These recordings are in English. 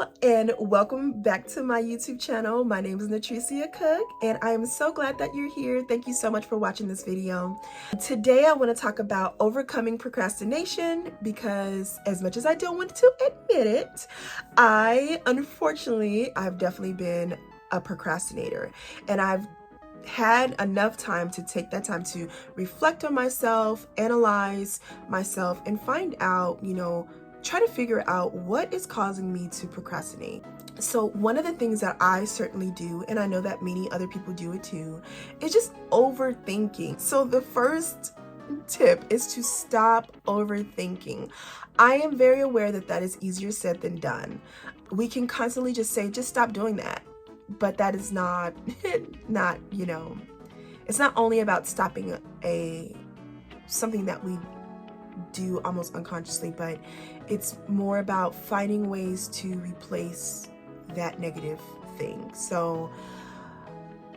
y'all, and welcome back to my YouTube channel. My name is Natricia Cook, and I am so glad that you're here. Thank you so much for watching this video. Today I want to talk about overcoming procrastination because as much as I don't want to admit it, I've definitely been a procrastinator, and I've had enough time to take that time to reflect on myself, analyze myself, and find out, try to figure out what is causing me to procrastinate. So one of the things that I certainly do, and I know that many other people do it too, is just overthinking. So the first tip is to stop overthinking. I am very aware that that is easier said than done. We can constantly just say, just stop doing that. But that is not, it's not only about stopping something that we do almost unconsciously, but it's more about finding ways to replace that negative thing. So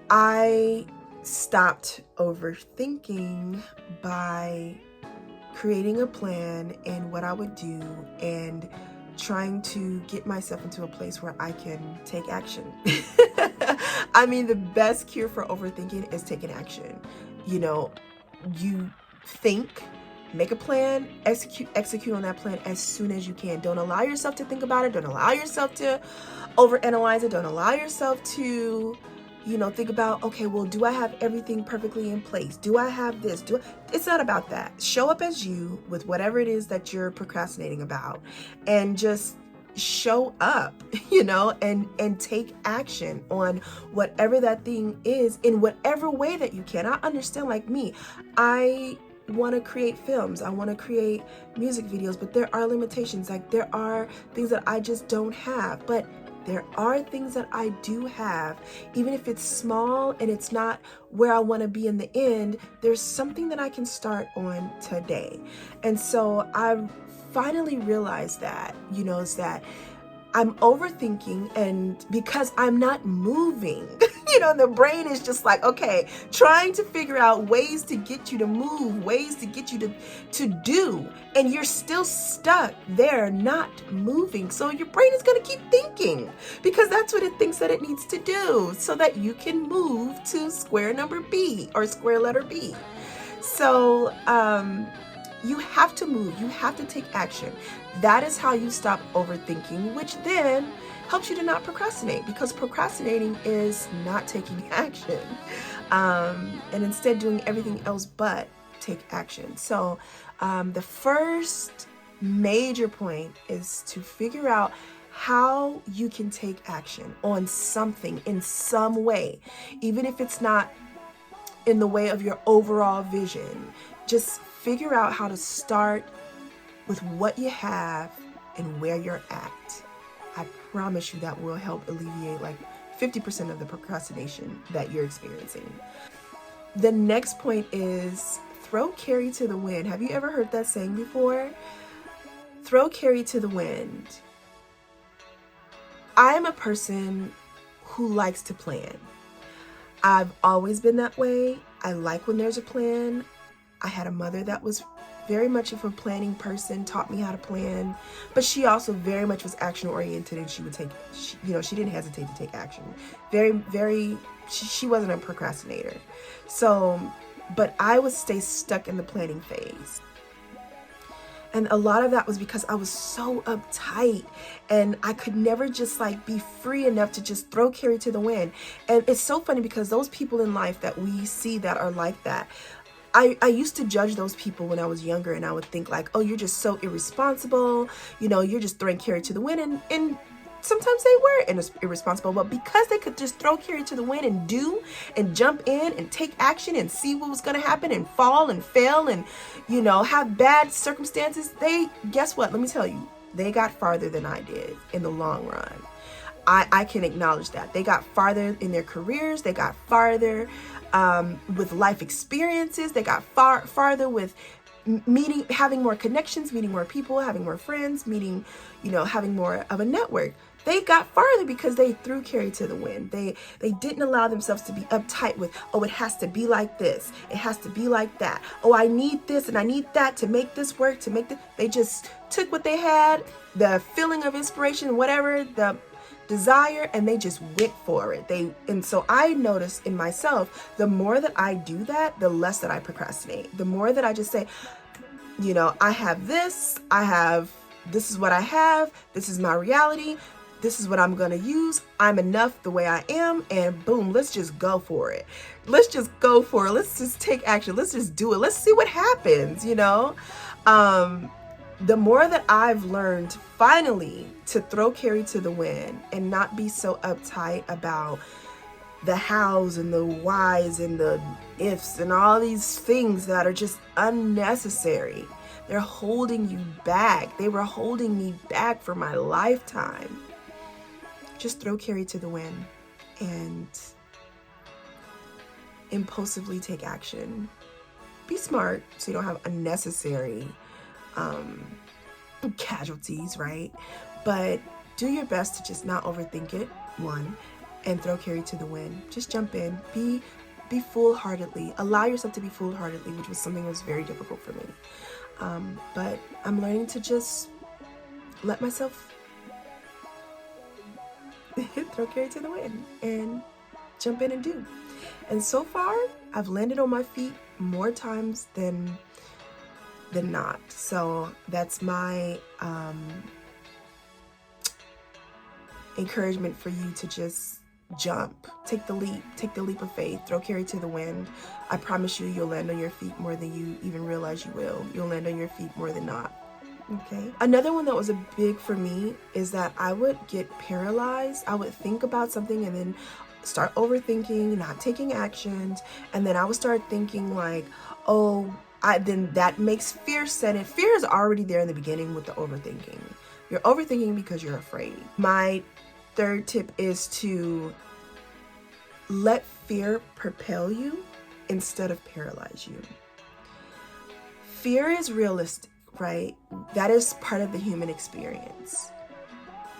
I stopped overthinking by creating a plan and what I would do and trying to get myself into a place where I can take action. I mean, the best cure for overthinking is taking action. You think, make a plan, execute on that plan as soon as you can. Don't allow yourself to think about it. Don't allow yourself to overanalyze it. Don't allow yourself to, think about, okay, well, do I have everything perfectly in place? Do I have this? It's not about that. Show up as you with whatever it is that you're procrastinating about, and just show up, and take action on whatever that thing is in whatever way that you can. I understand, like me, I want to create films, I want to create music videos, but there are limitations. Like, there are things that I just don't have, but there are things that I do have. Even if it's small and it's not where I want to be in the end, there's something that I can start on today. And so I finally realized that, is that I'm overthinking, and because I'm not moving, the brain is just like, okay, trying to figure out ways to get you to move, ways to get you to do, and you're still stuck there, not moving. So your brain is going to keep thinking because that's what it thinks that it needs to do so that you can move to square number B or square letter B. So, you have to move, you have to take action. That is how you stop overthinking, which then helps you to not procrastinate, because procrastinating is not taking action, and instead doing everything else but take action. So the first major point is to figure out how you can take action on something in some way, even if it's not in the way of your overall vision. Just figure out how to start with what you have and where you're at. I promise you that will help alleviate like 50% of the procrastination that you're experiencing. The next point is throw carry to the wind. Have you ever heard that saying before? Throw carry to the wind. I'm a person who likes to plan. I've always been that way. I like when there's a plan. I had a mother that was very much of a planning person, taught me how to plan, but she also very much was action oriented, and she didn't hesitate to take action. She wasn't a procrastinator. So, but I would stay stuck in the planning phase. And a lot of that was because I was so uptight, and I could never just be free enough to just throw carry to the wind. And it's so funny because those people in life that we see that are like that, I used to judge those people when I was younger, and I would think like, oh, you're just so irresponsible, you're just throwing carry to the wind, and sometimes they were irresponsible, but because they could just throw carry to the wind and do and jump in and take action and see what was going to happen and fall and fail and, have bad circumstances, guess what? Let me tell you, they got farther than I did in the long run. I can acknowledge that. They got farther in their careers. They got farther with life experiences. They got farther with having more connections, meeting more people, having more friends, having more of a network. they got farther because they threw Carrie to the wind. They didn't allow themselves to be uptight with, oh, it has to be like this, it has to be like that, oh, I need this and I need that to make this work, to make this. They just took what they had, the feeling of inspiration, whatever, the desire, and they just went for it. And so I noticed in myself, the more that I do that, the less that I procrastinate. The more that I just say, you know, I have this, this is what I have, this is my reality, this is what I'm gonna use, I'm enough the way I am, and boom, let's just go for it. Let's just go for it. Let's just take action. Let's just do it. Let's see what happens, you know? The more that I've learned finally to throw Carrie to the wind and not be so uptight about the hows and the whys and the ifs and all these things that are just unnecessary. They're holding you back. They were holding me back for my lifetime. Just throw Carrie to the wind and impulsively take action. Be smart so you don't have unnecessary casualties, right? But do your best to just not overthink it, one, and throw Carrie to the wind. Just jump in, be foolhardily, allow yourself to be foolhardily, which was something that was very difficult for me. But I'm learning to just let myself throw Carrie to the wind and jump in and do. And so far, I've landed on my feet more times than not. So that's my encouragement for you to just jump, take the leap of faith, throw Carrie to the wind. I promise you, you'll land on your feet more than you even realize you will. You'll land on your feet more than not. Okay. Another one that was a big for me is that I would get paralyzed. I would think about something and then start overthinking, not taking actions, and then I would start thinking like, oh, then that makes fear set in. Fear is already there in the beginning with the overthinking. You're overthinking because you're afraid. My third tip is to let fear propel you instead of paralyze you. Fear is realistic, right? That is part of the human experience.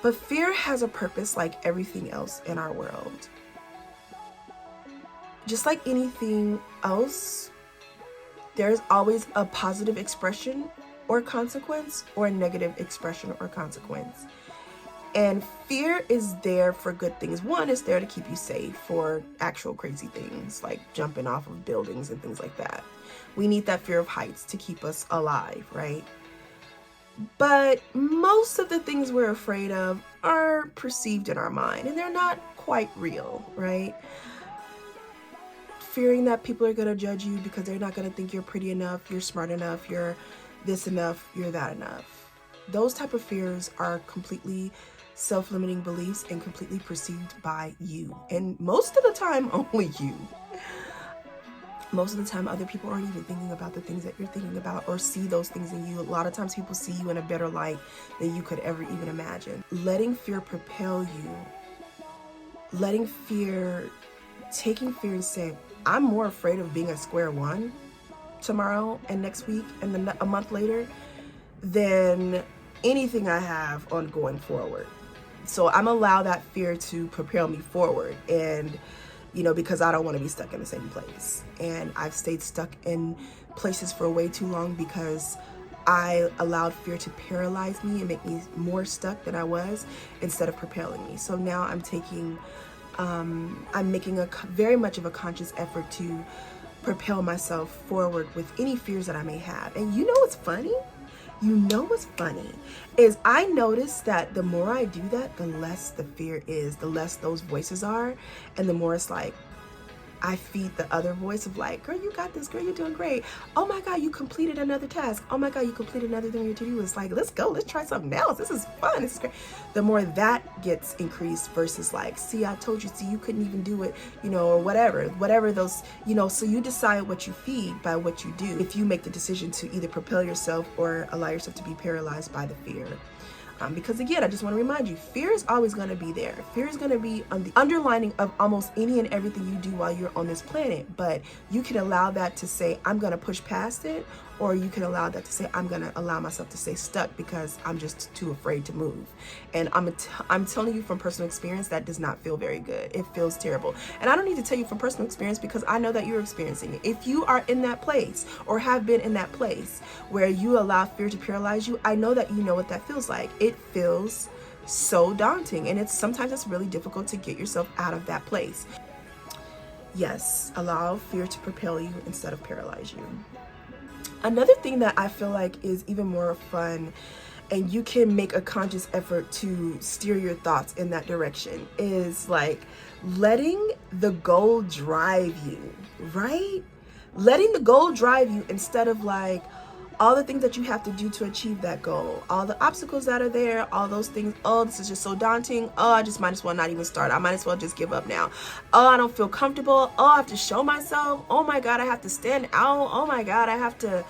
But fear has a purpose like everything else in our world. Just like anything else, there's always a positive expression or consequence or a negative expression or consequence. And fear is there for good things. One, it's there to keep you safe for actual crazy things like jumping off of buildings and things like that. We need that fear of heights to keep us alive, right? But most of the things we're afraid of are perceived in our mind and they're not quite real, right? Fearing that people are going to judge you because they're not going to think you're pretty enough, you're smart enough, you're this enough, you're that enough. Those type of fears are completely self-limiting beliefs and completely perceived by you. And most of the time, only you. Most of the time, other people aren't even thinking about the things that you're thinking about or see those things in you. A lot of times people see you in a better light than you could ever even imagine. Letting fear propel you, taking fear and saying, I'm more afraid of being at square one tomorrow and next week and then a month later than anything I have on going forward. So I'm allow that fear to propel me forward, and because I don't want to be stuck in the same place. And I've stayed stuck in places for way too long because I allowed fear to paralyze me and make me more stuck than I was instead of propelling me. So now I'm making a very much of a conscious effort to propel myself forward with any fears that I may have. And what's funny? What's funny is I notice that the more I do that, the less the fear is, the less those voices are, and the more it's like I feed the other voice of like, girl, you got this, girl, you're doing great. Oh my God, you completed another task. Oh my God, you completed another thing on your to-do list. Like, let's go, let's try something else. This is fun, this is great. The more that gets increased versus like, see, I told you, see, you couldn't even do it, or whatever those, so you decide what you feed by what you do. If you make the decision to either propel yourself or allow yourself to be paralyzed by the fear. Because again, I just want to remind you, fear is always going to be there. Fear is going to be on the underlining of almost any and everything you do while you're on this planet. But you can allow that to say, I'm going to push past it, Or you can allow that to say, I'm gonna allow myself to stay stuck because I'm just too afraid to move. And I'm telling you from personal experience, that does not feel very good. It feels terrible. And I don't need to tell you from personal experience because I know that you're experiencing it. If you are in that place or have been in that place where you allow fear to paralyze you, I know that you know what that feels like. It feels so daunting, and sometimes it's really difficult to get yourself out of that place. Yes, allow fear to propel you instead of paralyze you. Another thing that I feel like is even more fun, and you can make a conscious effort to steer your thoughts in that direction, is like letting the goal drive you, right? Letting the goal drive you instead of like all the things that you have to do to achieve that goal, all the obstacles that are there, all those things. Oh, this is just so daunting. Oh, I just might as well not even start. I might as well just give up now. Oh, I don't feel comfortable. Oh, I have to show myself. Oh my God, I have to stand out. Oh my God, I have to,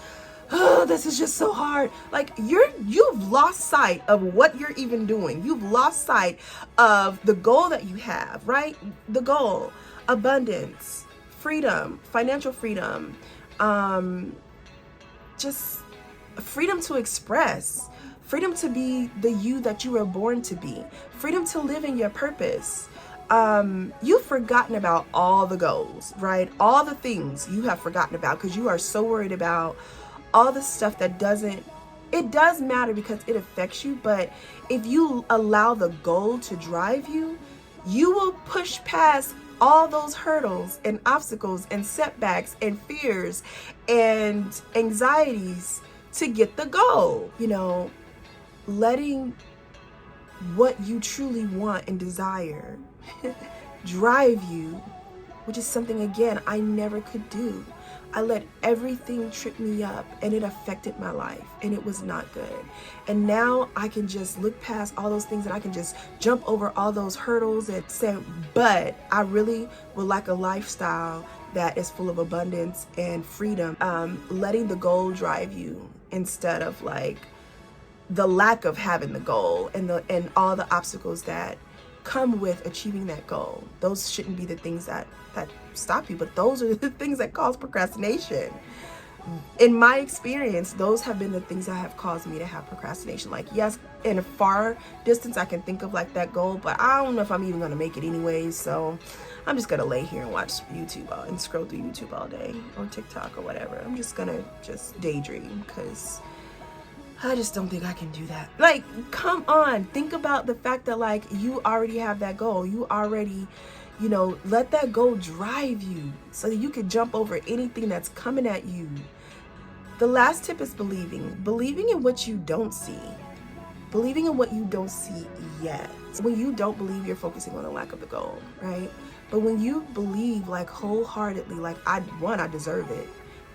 oh, this is just so hard. Like you've lost sight of what you're even doing. You've lost sight of the goal that you have, right? The goal, abundance, freedom, financial freedom, just freedom to express, freedom to be the you that you were born to be, freedom to live in your purpose. You've forgotten about all the goals, right? All the things you have forgotten about because you are so worried about all the stuff that it does matter because it affects you. But if you allow the goal to drive you, you will push past all those hurdles and obstacles and setbacks and fears and anxieties to get the goal. You know, letting what you truly want and desire drive you, which is something, again, I never could do. I let everything trip me up, and it affected my life, and it was not good. And now I can just look past all those things, and I can just jump over all those hurdles and say, but I really would like a lifestyle that is full of abundance and freedom. Letting the goal drive you instead of like the lack of having the goal and all the obstacles that come with achieving that goal. Those shouldn't be the things that stop you, but those are the things that cause procrastination. In my experience, those have been the things that have caused me to have procrastination. Like, yes, in a far distance, I can think of like that goal, but I don't know if I'm even gonna make it anyways. So I'm just gonna lay here and watch YouTube and scroll through YouTube all day, or TikTok or whatever. I'm just gonna daydream because I just don't think I can do that. Like, come on, think about the fact that like you already have that goal. You already, you know, let that goal drive you so that you can jump over anything that's coming at you. The last tip is believing in what you don't see, believing in what you don't see yet. When you don't believe, you're focusing on the lack of the goal, right? But when you believe like wholeheartedly, like I deserve it.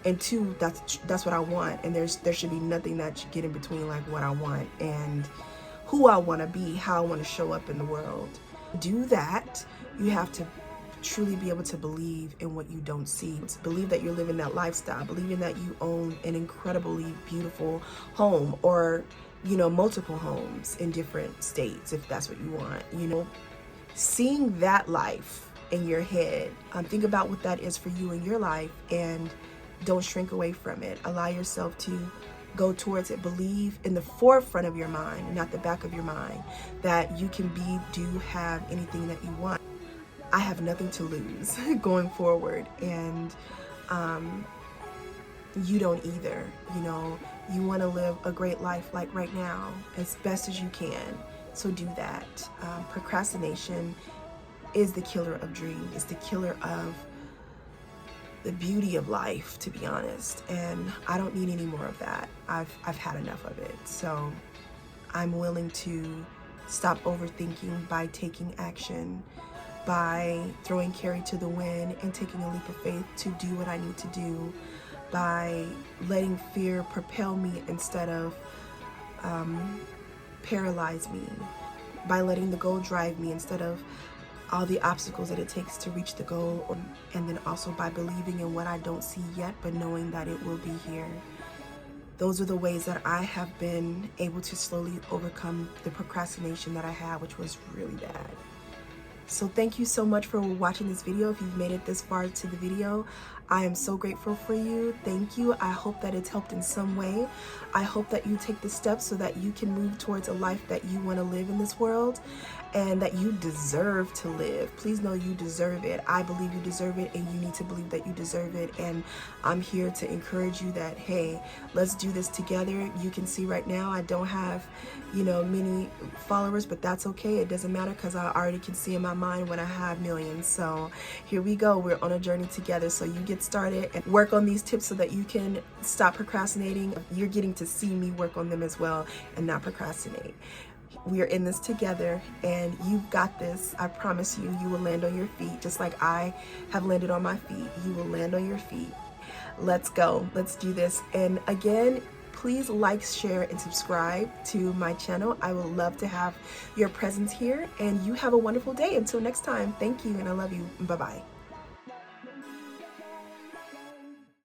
And two, that's what I want. And there should be nothing that should get in between like what I want and who I want to be, how I want to show up in the world. Do that. You have to truly be able to believe in what you don't see. Believe that you're living that lifestyle. Believing that you own an incredibly beautiful home, or, you know, multiple homes in different states if that's what you want. You know, seeing that life in your head. Think about what that is for you in your life, and don't shrink away from it. Allow yourself to go towards it. Believe in the forefront of your mind, not the back of your mind, that you can have anything that you want. I have nothing to lose going forward, and you don't either. You know, you want to live a great life like right now as best as you can. So do that. Procrastination is the killer of dreams. It's the killer of the beauty of life, to be honest. And I don't need any more of that. I've had enough of it. So I'm willing to stop overthinking by taking action, by throwing carry to the wind and taking a leap of faith to do what I need to do, by letting fear propel me instead of paralyze me, by letting the goal drive me instead of all the obstacles that it takes to reach the goal, and then also by believing in what I don't see yet, but knowing that it will be here. Those are the ways that I have been able to slowly overcome the procrastination that I had, which was really bad. So thank you so much for watching this video. If you've made it this far to the video, I am so grateful for you. Thank you. I hope that it's helped in some way. I hope that you take the steps so that you can move towards a life that you want to live in this world and that you deserve to live. Please know you deserve it. I believe you deserve it, and you need to believe that you deserve it. And I'm here to encourage you that, hey, let's do this together. You can see right now I don't have, many followers, but that's okay. It doesn't matter because I already can see in my mind when I have millions. So here we go. We're on a journey together. So you get started and work on these tips so that you can stop procrastinating. You're getting to see me work on them as well and not procrastinate. We are in this together, and you've got this. I promise you, you will land on your feet just like I have landed on my feet. You will land on your feet. Let's go. Let's do this. And again, please like, share, and subscribe to my channel. I would love to have your presence here, and you have a wonderful day. Until next time, thank you, and I love you. Bye-bye.